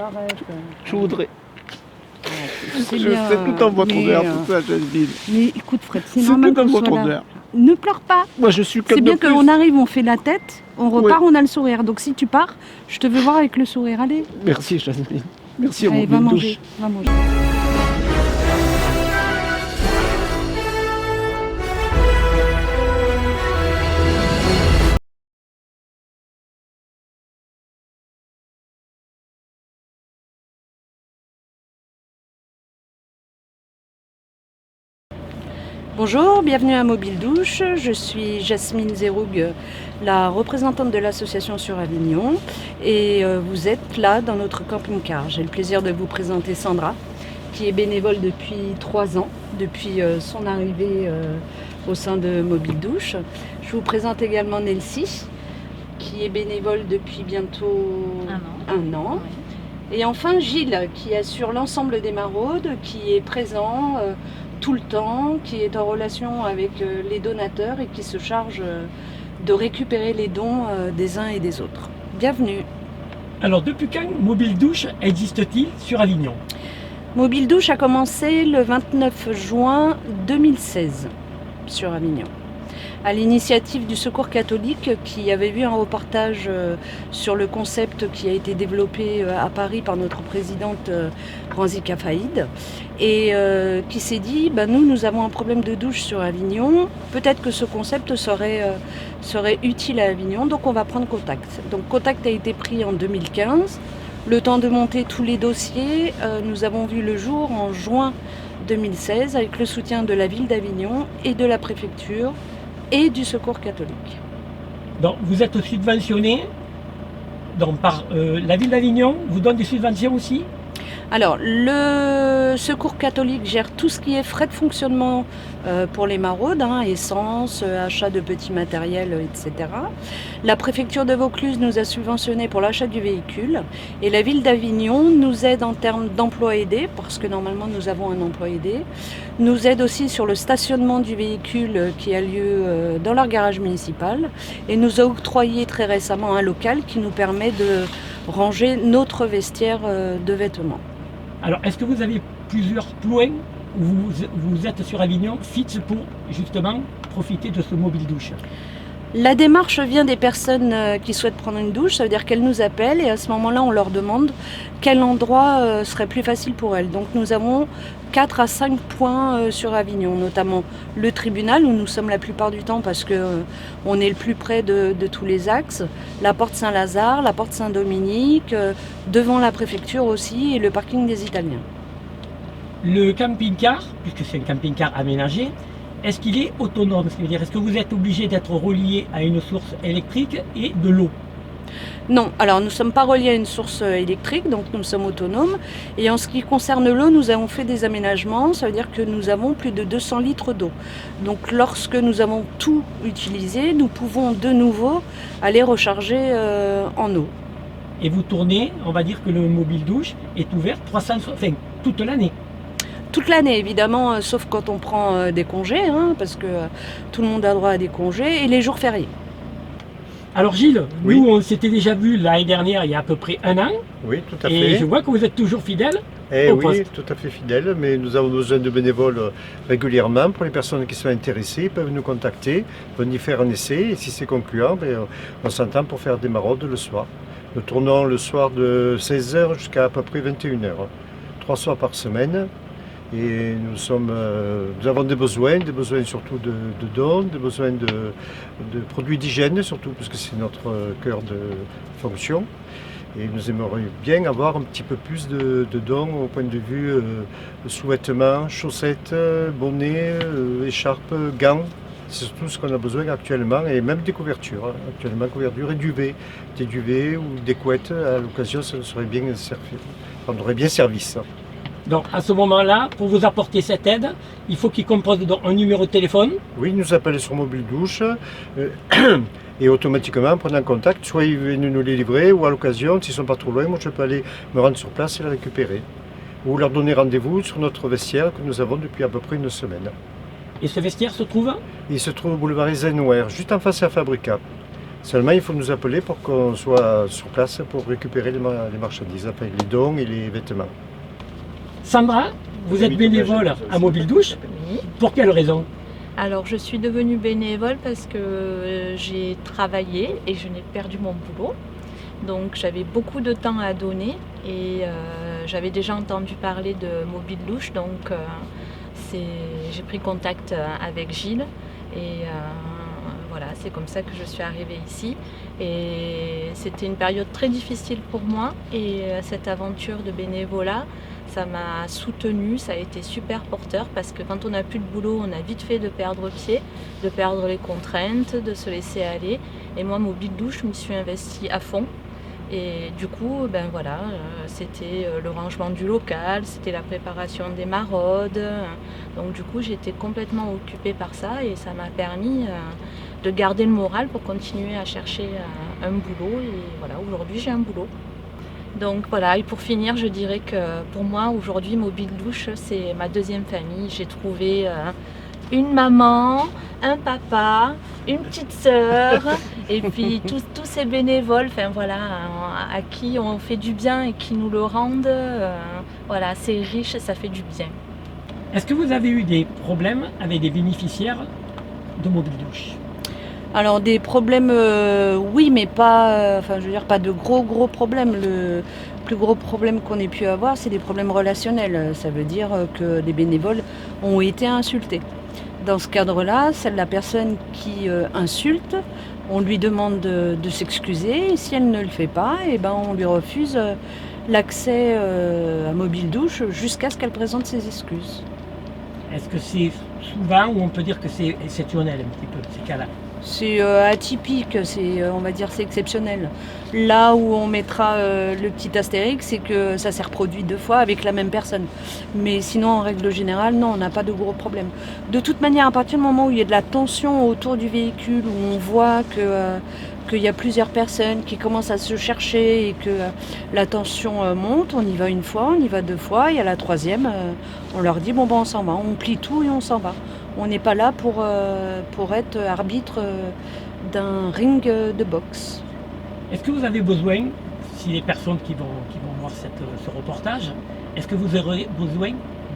Arrête. Je voudrais. C'est Je bien, fais tout en votre mais, honneur, tout ça, Jasmine. Mais écoute Fred, c'est C'est normal tout en qu'on votre soit là. honneur. Ne pleure pas. Moi, je suis comme C'est bien de plus. qu'on arrive, on fait la tête, on repart, Ouais. on a le sourire. Donc si tu pars, je te veux voir avec le sourire. Allez, Merci, Jasmine. Merci à allez, mon va douche. manger, va manger. Bonjour, bienvenue à Mobile Douche. Je suis Jasmine Zeroug, la représentante de l'association sur Avignon. Et vous êtes là dans notre camping-car. J'ai le plaisir de vous présenter Sandra, qui est bénévole depuis 3 ans, depuis son arrivée au sein de Mobile Douche. Je vous présente également Nelsie, qui est bénévole depuis bientôt un an. Et enfin Gilles, qui assure l'ensemble des maraudes, qui est présent tout le temps, qui est en relation avec les donateurs et qui se charge de récupérer les dons des uns et des autres. Bienvenue. Alors, depuis quand Mobile Douche existe-t-il sur Avignon? Mobile Douche a commencé le 29 juin 2016 sur Avignon, à l'initiative du Secours catholique qui avait vu un reportage sur le concept qui a été développé à Paris par notre présidente Ranzika Faïd et qui s'est dit nous avons un problème de douche sur Avignon, peut-être que ce concept serait utile à Avignon, donc on va prendre contact. Donc contact a été pris en 2015, le temps de monter tous les dossiers, nous avons vu le jour en juin 2016 avec le soutien de la ville d'Avignon et de la préfecture et du Secours catholique. Donc, vous êtes subventionné par la ville d'Avignon, vous donne des subventions aussi? Alors, le Secours catholique gère tout ce qui est frais de fonctionnement pour les maraudes, essence, achat de petits matériels, etc. La préfecture de Vaucluse nous a subventionné pour l'achat du véhicule et la ville d'Avignon nous aide en termes d'emploi aidé, parce que normalement nous avons un emploi aidé, nous aide aussi sur le stationnement du véhicule qui a lieu dans leur garage municipal et nous a octroyé très récemment un local qui nous permet de ranger notre vestiaire de vêtements. Alors, est-ce que vous avez plusieurs points où vous êtes sur Avignon fixe pour justement profiter de ce Mobile Douche? La démarche vient des personnes qui souhaitent prendre une douche, ça veut dire qu'elles nous appellent et à ce moment-là on leur demande quel endroit serait plus facile pour elles. Donc nous avons 4 à 5 points sur Avignon, notamment le tribunal où nous sommes la plupart du temps parce qu'on est le plus près de tous les axes, la porte Saint-Lazare, la porte Saint-Dominique, devant la préfecture aussi et le parking des Italiens. Le camping-car, puisque c'est un camping-car aménagé, est-ce qu'il est autonome? C'est-à-dire, est-ce que vous êtes obligé d'être relié à une source électrique et de l'eau? Non, alors nous ne sommes pas reliés à une source électrique, donc nous sommes autonomes. Et en ce qui concerne l'eau, nous avons fait des aménagements, ça veut dire que nous avons plus de 200 litres d'eau. Donc lorsque nous avons tout utilisé, nous pouvons de nouveau aller recharger en eau. Et vous tournez, on va dire que le Mobile Douche est ouvert toute l'année. Toute l'année, évidemment, sauf quand on prend des congés, parce que tout le monde a droit à des congés, et les jours fériés. Alors Gilles, Oui. nous on s'était déjà vu l'année dernière, il y a à peu près un an, Oui, tout à et fait. je vois que vous êtes toujours fidèle. Eh au oui, poste. tout à fait fidèle, mais nous avons besoin de bénévoles régulièrement. Pour les personnes qui sont intéressées, ils peuvent nous contacter, venir faire un essai, et si c'est concluant, on s'entend pour faire des maraudes le soir. Nous tournons le soir de 16h jusqu'à peu près 21h, 3 soirs par semaine. Et nous avons des besoins surtout de dons, des besoins de produits d'hygiène surtout, parce que c'est notre cœur de fonction. Et nous aimerions bien avoir un petit peu plus de dons au point de vue sous-vêtements, chaussettes, bonnets, écharpes, gants. C'est surtout ce qu'on a besoin actuellement, et même des couvertures. Actuellement, couvertures et duvets. Des duvets ou des couettes, à l'occasion, ça nous serait bien servi. On aurait bien service. Donc à ce moment-là, pour vous apporter cette aide, il faut qu'ils composent donc un numéro de téléphone. Oui, ils nous appellent sur Mobile Douche et automatiquement, en prenant contact, soit ils viennent nous les livrer ou à l'occasion, s'ils ne sont pas trop loin, moi je peux aller me rendre sur place et les récupérer. Ou leur donner rendez-vous sur notre vestiaire que nous avons depuis à peu près une semaine. Et ce vestiaire se trouve? Il se trouve au boulevard Eisenhower, juste en face à Fabrica. Seulement, il faut nous appeler pour qu'on soit sur place pour récupérer les marchandises, enfin, les dons et les vêtements. Sandra, vous êtes bénévole à Mobile Douche. Oui. Pour quelle raison? Alors je suis devenue bénévole parce que j'ai travaillé et je n'ai perdu mon boulot. Donc j'avais beaucoup de temps à donner et j'avais déjà entendu parler de Mobile Douche. Donc j'ai pris contact avec Gilles et voilà, c'est comme ça que je suis arrivée ici. Et c'était une période très difficile pour moi et cette aventure de bénévolat, ça m'a soutenue, ça a été super porteur parce que quand on n'a plus de boulot, on a vite fait de perdre pied, de perdre les contraintes, de se laisser aller. Et moi, Mobile Douche, je m'y suis investie à fond. Et du coup, ben voilà, c'était le rangement du local, c'était la préparation des maraudes. Donc du coup, j'étais complètement occupée par ça et ça m'a permis de garder le moral pour continuer à chercher un boulot. Et voilà, aujourd'hui, j'ai un boulot. Donc voilà, et pour finir, je dirais que pour moi, aujourd'hui, Mobile Douche, c'est ma deuxième famille. J'ai trouvé une maman, un papa, une petite sœur, et puis tous ces bénévoles, enfin voilà, à qui on fait du bien et qui nous le rendent. Voilà, c'est riche, ça fait du bien. Est-ce que vous avez eu des problèmes avec des bénéficiaires de Mobile Douche? Alors des problèmes, oui, mais pas, enfin je veux dire pas de gros problèmes. Le plus gros problème qu'on ait pu avoir, c'est des problèmes relationnels. Ça veut dire que les bénévoles ont été insultés. Dans ce cadre-là, c'est la personne qui insulte, on lui demande de s'excuser. Et si elle ne le fait pas, et ben on lui refuse l'accès à Mobile Douche jusqu'à ce qu'elle présente ses excuses. Est-ce que c'est souvent ou on peut dire que c'est exceptionnel un petit peu ces cas-là? C'est atypique, on va dire c'est exceptionnel. Là où on mettra le petit astérix, c'est que ça s'est reproduit 2 fois avec la même personne. Mais sinon, en règle générale, non, on n'a pas de gros problèmes. De toute manière, à partir du moment où il y a de la tension autour du véhicule, où on voit qu'il y a plusieurs personnes qui commencent à se chercher et que la tension monte, on y va 1 fois, on y va 2 fois, et à la 3e, on leur dit bon ben on s'en va, on plie tout et on s'en va. On n'est pas là pour être arbitre d'un ring de boxe. Est-ce que vous avez besoin, si les personnes qui vont voir ce reportage, est-ce que vous aurez besoin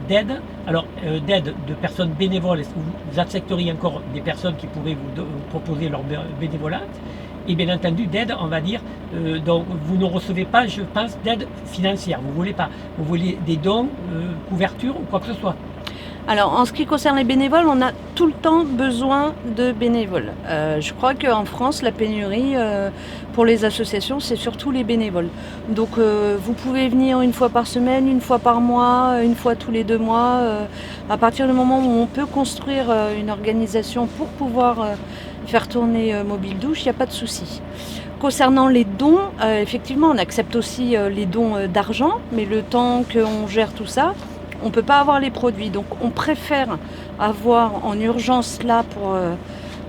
d'aide? Alors d'aide de personnes bénévoles, est-ce que vous accepteriez encore des personnes qui pourraient vous proposer leur bénévolat? Et bien entendu d'aide, on va dire, donc vous ne recevez pas, je pense, d'aide financière, vous voulez pas, vous voulez des dons, couverture ou quoi que ce soit. Alors, en ce qui concerne les bénévoles, on a tout le temps besoin de bénévoles. Je crois qu'en France, la pénurie pour les associations, c'est surtout les bénévoles. Donc, vous pouvez venir 1 fois par semaine, 1 fois par mois, 1 fois tous les 2 mois. À partir du moment où on peut construire une organisation pour pouvoir faire tourner Mobile Douche, il n'y a pas de souci. Concernant les dons, effectivement, on accepte aussi les dons d'argent, mais le temps qu'on gère tout ça, on ne peut pas avoir les produits, donc on préfère avoir en urgence là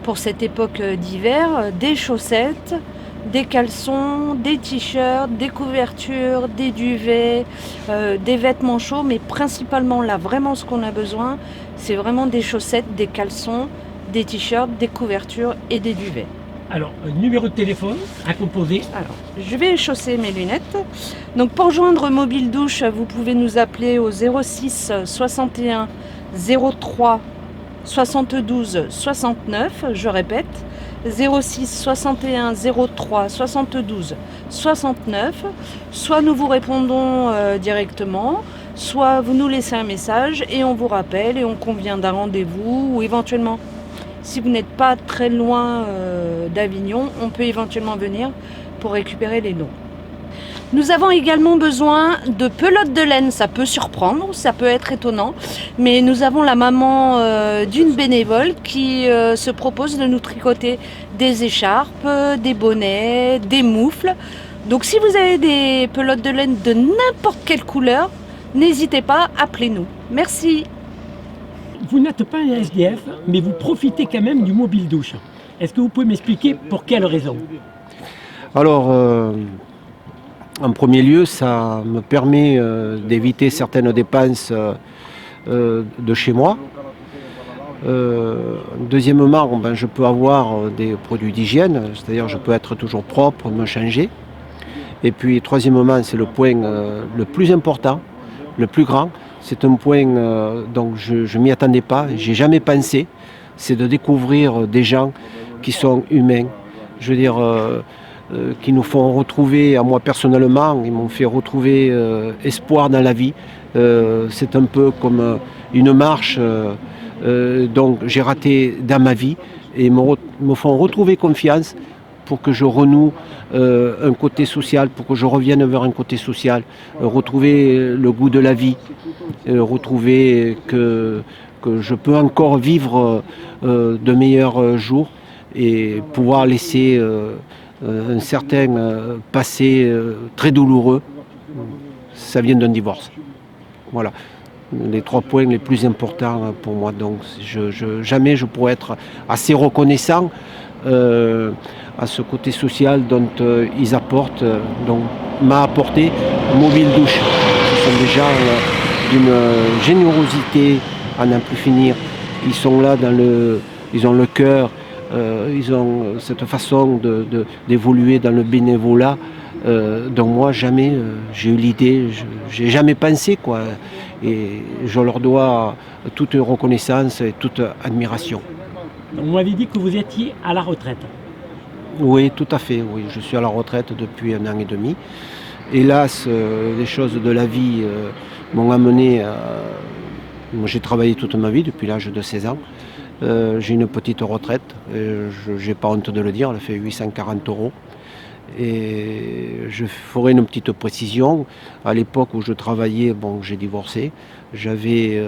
pour cette époque d'hiver des chaussettes, des caleçons, des t-shirts, des couvertures, des duvets, des vêtements chauds, mais principalement là vraiment ce qu'on a besoin, c'est vraiment des chaussettes, des caleçons, des t-shirts, des couvertures et des duvets. Alors, numéro de téléphone à composer. Alors, je vais chausser mes lunettes. Donc, pour joindre Mobile Douche, vous pouvez nous appeler au 06 61 03 72 69. Je répète, 06 61 03 72 69. Soit nous vous répondons directement, soit vous nous laissez un message et on vous rappelle et on convient d'un rendez-vous ou éventuellement, si vous n'êtes pas très loin d'Avignon, on peut éventuellement venir pour récupérer les dons. Nous avons également besoin de pelotes de laine. Ça peut surprendre, ça peut être étonnant, mais nous avons la maman d'une bénévole qui se propose de nous tricoter des écharpes, des bonnets, des moufles. Donc si vous avez des pelotes de laine de n'importe quelle couleur, n'hésitez pas, appelez-nous. Merci. Vous n'êtes pas un SDF, mais vous profitez quand même du Mobile Douche. Est-ce que vous pouvez m'expliquer pour quelle raison? Alors, en premier lieu, ça me permet d'éviter certaines dépenses de chez moi. Deuxièmement, je peux avoir des produits d'hygiène, c'est-à-dire je peux être toujours propre, me changer. Et puis troisièmement, c'est le point le plus important, le plus grand. C'est un point donc je ne m'y attendais pas, j'ai jamais pensé. C'est de découvrir des gens qui sont humains. Je veux dire, qui nous font retrouver, à moi personnellement, ils m'ont fait retrouver espoir dans la vie. C'est un peu comme une marche donc j'ai raté dans ma vie et me font retrouver confiance pour que je renoue un côté social, pour que je revienne vers un côté social, retrouver le goût de la vie, retrouver que je peux encore vivre de meilleurs jours et pouvoir laisser un certain passé très douloureux. Ça vient d'un divorce. Voilà. Les 3 points les plus importants pour moi. Donc jamais je pourrais être assez reconnaissant à ce côté social dont ils apportent, donc m'a apporté Mobile Douche. Ce sont des gens d'une générosité à n'en plus finir. Ils sont là ils ont le cœur, ils ont cette façon d'évoluer dans le bénévolat. Donc moi jamais j'ai eu l'idée, j'ai jamais pensé quoi. Et je leur dois toute reconnaissance et toute admiration. Donc, vous m'avez dit que vous étiez à la retraite. Oui, tout à fait, oui. Je suis à la retraite depuis 1 an et demi. Hélas, les choses de la vie m'ont amené à... Moi, j'ai travaillé toute ma vie, depuis l'âge de 16 ans. J'ai une petite retraite, je n'ai pas honte de le dire, elle fait 840 €. Et je ferai une petite précision. À l'époque où je travaillais, j'ai divorcé. J'avais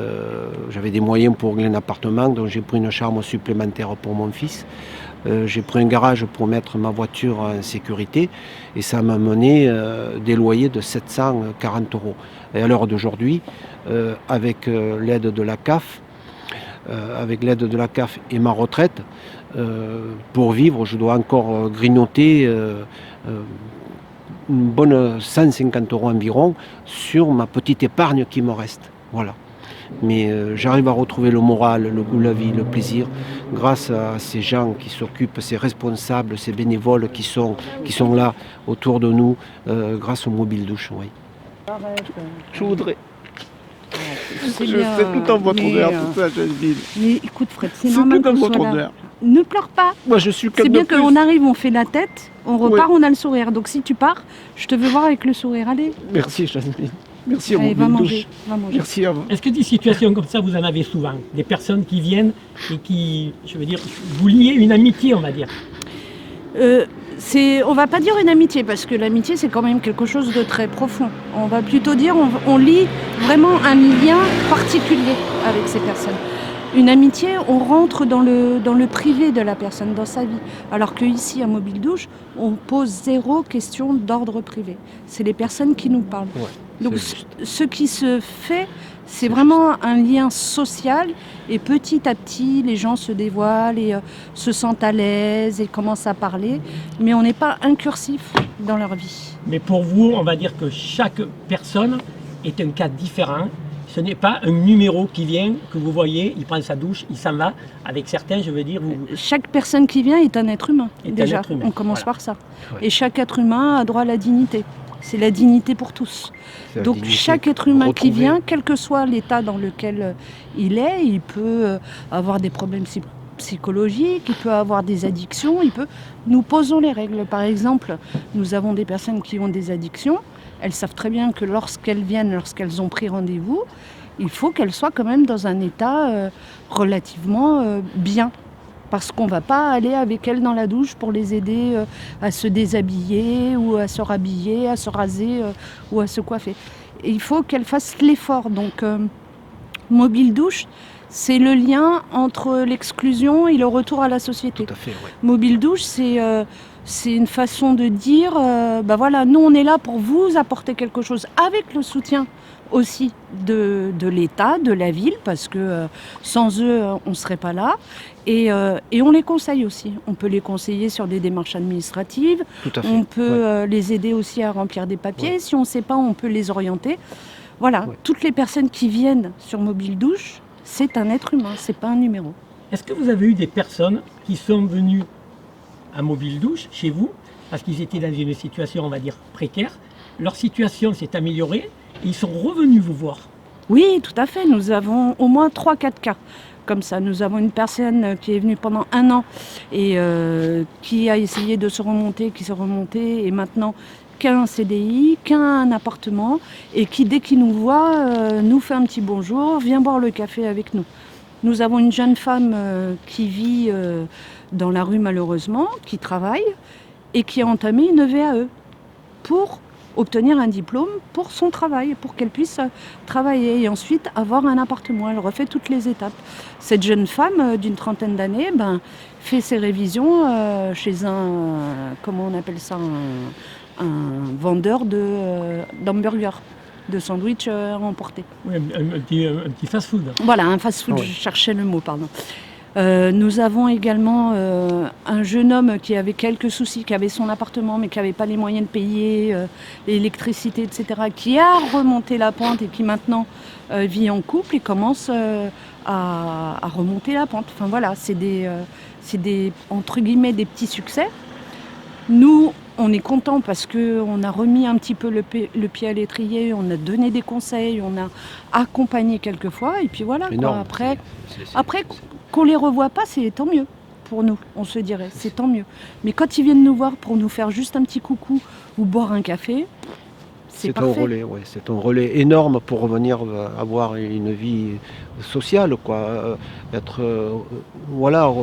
des moyens pour régler un appartement, donc j'ai pris une chambre supplémentaire pour mon fils. J'ai pris un garage pour mettre ma voiture en sécurité et ça m'a mené des loyers de 740 €. Et à l'heure d'aujourd'hui, avec l'aide de la CAF, et ma retraite, pour vivre, je dois encore grignoter une bonne 150 € environ sur ma petite épargne qui me reste. Voilà. Mais j'arrive à retrouver le moral, le goût de la vie, le plaisir, grâce à ces gens qui s'occupent, ces responsables, ces bénévoles qui sont là autour de nous, grâce au Mobile Douche. Oui. Je voudrais... C'est tout en votre honneur, tout ça, Jasmine. Mais écoute Fred, c'est normal tout en qu'on votre soit là. honneur. Ne pleure pas. Moi, je suis C'est bien qu'on arrive, on fait la tête, on repart, on a le sourire. Donc si tu pars, je te veux voir avec le sourire. Allez. Merci Jasmine. Merci à Allez, vous. va manger. Merci à vous. Est-ce que des situations comme ça, vous en avez souvent? Des personnes qui viennent et qui, je veux dire, vous liez une amitié, on va dire. On va pas dire une amitié, parce que l'amitié, c'est quand même quelque chose de très profond. On va plutôt dire, on lie vraiment un lien particulier avec ces personnes. Une amitié, on rentre dans le privé de la personne, dans sa vie. Alors qu'ici, à Mobile Douche, on pose 0 question d'ordre privé. C'est les personnes qui nous parlent. Ouais, donc ce qui se fait, c'est vraiment un lien social. Et petit à petit, les gens se dévoilent et se sentent à l'aise et commencent à parler. Mais on n'est pas incursif dans leur vie. Mais pour vous, on va dire que chaque personne est un cas différent. Ce n'est pas un numéro qui vient, que vous voyez, il prend sa douche, il s'en va. Avec certains, je veux dire... Chaque personne qui vient est un être humain, déjà. On commence par ça. Ouais. Et chaque être humain a droit à la dignité. C'est la dignité pour tous. Donc chaque être humain qui vient, quel que soit l'état dans lequel il est, il peut avoir des problèmes psychologiques, il peut avoir des addictions, Nous posons les règles. Par exemple, nous avons des personnes qui ont des addictions. Elles savent très bien que lorsqu'elles viennent, lorsqu'elles ont pris rendez-vous, il faut qu'elles soient quand même dans un état relativement bien. Parce qu'on ne va pas aller avec elles dans la douche pour les aider à se déshabiller ou à se rhabiller, à se raser ou à se coiffer. Et il faut qu'elles fassent l'effort. Donc, Mobile Douche, c'est le lien entre l'exclusion et le retour à la société. Tout à fait, ouais. Mobile Douche, c'est une façon de dire, voilà, nous on est là pour vous apporter quelque chose avec le soutien aussi de l'État, de la ville, parce que sans eux, on ne serait pas là. Et on les conseille aussi. On peut les conseiller sur des démarches administratives. Tout à fait. On peut les aider aussi à remplir des papiers. Ouais. Si on ne sait pas, on peut les orienter. Voilà, toutes les personnes qui viennent sur Mobile Douche, c'est un être humain, c'est pas un numéro. Est-ce que vous avez eu des personnes qui sont venues à Mobile Douche, chez vous, parce qu'ils étaient dans une situation, on va dire, précaire, leur situation s'est améliorée et ils sont revenus vous voir? Oui, tout à fait. Nous avons au moins 3-4 cas comme ça. Nous avons une personne qui est venue pendant 1 an et qui a essayé de se remonter, qui s'est remontée et maintenant qui a un CDI, qui a un appartement et qui, dès qu'il nous voit, nous fait un petit bonjour, vient boire le café avec nous. Nous avons une jeune femme qui vit dans la rue malheureusement, qui travaille et qui a entamé une VAE pour obtenir un diplôme pour son travail, pour qu'elle puisse travailler et ensuite avoir un appartement. Elle refait toutes les étapes. Cette jeune femme d'une 30aine d'années fait ses révisions chez comment on appelle ça, un vendeur d'hamburgers, de sandwich emportés. Oui, un petit fast-food. Voilà, un fast-food, Oui. je cherchais le mot, pardon. Nous avons également un jeune homme qui avait quelques soucis, qui avait son appartement mais qui n'avait pas les moyens de payer l'électricité, etc., qui a remonté la pente et qui maintenant vit en couple et commence à remonter la pente. Enfin voilà, c'est des entre guillemets des petits succès. Nous, on est contents parce qu'on a remis un petit peu le pied à l'étrier, on a donné des conseils, on a accompagné quelquefois et puis voilà. Énorme. Quoi. Après, qu'on les revoit pas, c'est tant mieux pour nous, on se dirait, c'est tant mieux. Mais quand ils viennent nous voir pour nous faire juste un petit coucou ou boire un café, c'est un parfait. relais, ouais, c'est un relais énorme pour revenir avoir une vie sociale, quoi.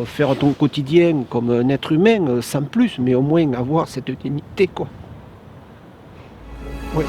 Faire ton quotidien comme un être humain, sans plus, mais au moins avoir cette dignité, quoi. Oui.